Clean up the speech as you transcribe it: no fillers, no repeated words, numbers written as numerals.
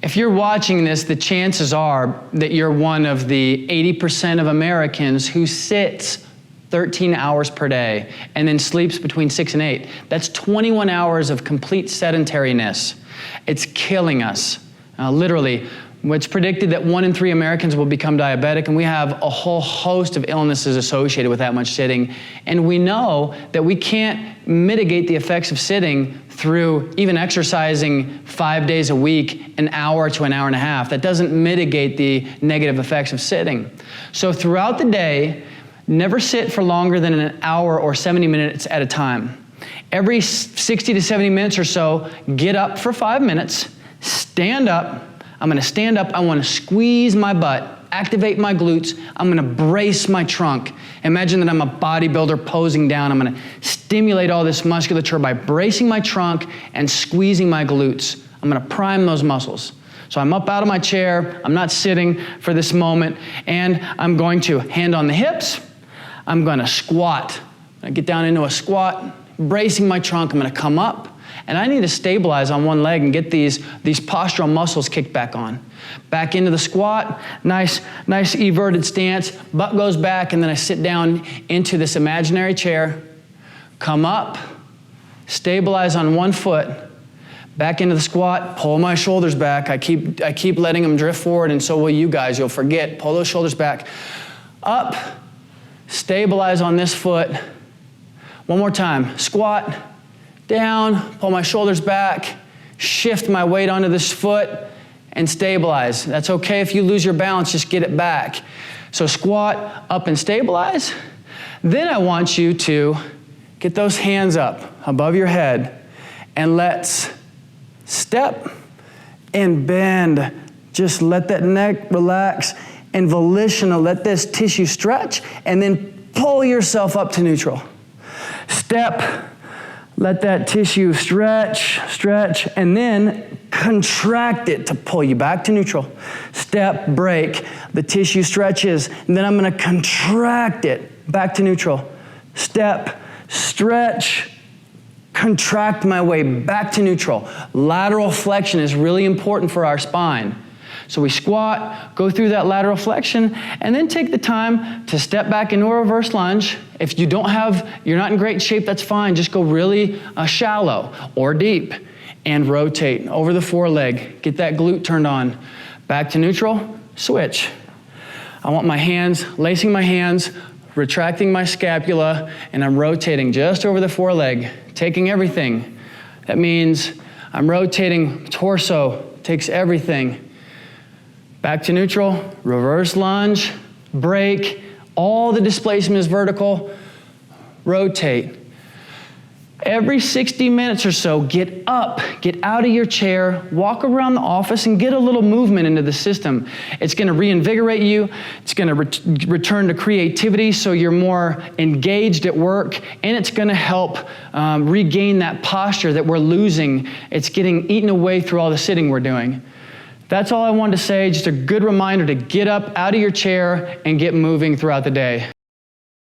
If you're watching this, the chances are that you're one of the 80% of Americans who sits 13 hours per day and then sleeps between 6 and 8. That's 21 hours of complete sedentariness. It's killing us, literally. It's predicted that 1 in 3 Americans will become diabetic, and we have a whole host of illnesses associated with that much sitting. And we know that we can't mitigate the effects of sitting through even exercising 5 days a week, an hour to an hour and a half. That doesn't mitigate the negative effects of sitting. So throughout the day, never sit for longer than an hour or 70 minutes at a time. Every 60 to 70 minutes or so, get up for 5 minutes, stand up. I'm gonna stand up, I wanna squeeze my butt, activate my glutes, I'm gonna brace my trunk. Imagine that I'm a bodybuilder posing down. I'm gonna stimulate all this musculature by bracing my trunk and squeezing my glutes. I'm gonna prime those muscles. So I'm up out of my chair, I'm not sitting for this moment, and I'm going to hand on the hips, I'm gonna squat. I get down into a squat, bracing my trunk, I'm gonna come up, and I need to stabilize on one leg and get these postural muscles kicked back on. Back into the squat, nice everted stance, butt goes back, and then I sit down into this imaginary chair, come up, stabilize on one foot, back into the squat, pull my shoulders back. I keep letting them drift forward, and so will you guys. You'll forget. Pull those shoulders back. Up, stabilize on this foot. One more time, squat, down, pull my shoulders back, shift my weight onto this foot, and stabilize. That's okay if you lose your balance, just get it back. So squat, up and stabilize. Then I want you to get those hands up above your head, and let's step and bend. Just let that neck relax and volitional, let this tissue stretch, and then pull yourself up to neutral. Step, let that tissue stretch, and then contract it to pull you back to neutral. Step, break, the tissue stretches, and then I'm gonna contract it back to neutral. Step, stretch, contract my way back to neutral. Lateral flexion is really important for our spine. So we squat, go through that lateral flexion, and then take the time to step back into a reverse lunge. If you're not in great shape, that's fine. Just go really shallow or deep and rotate over the foreleg. Get that glute turned on. Back to neutral, switch. I want my hands, lacing my hands, retracting my scapula, and I'm rotating just over the foreleg, taking everything. That means I'm rotating torso, takes everything. Back to neutral, reverse lunge, break, all the displacement is vertical, rotate. Every 60 minutes or so, get up, get out of your chair, walk around the office and get a little movement into the system. It's gonna reinvigorate you, it's gonna return to creativity so you're more engaged at work, and it's gonna help regain that posture that we're losing. It's getting eaten away through all the sitting we're doing. That's all I wanted to say, just a good reminder to get up out of your chair and get moving throughout the day.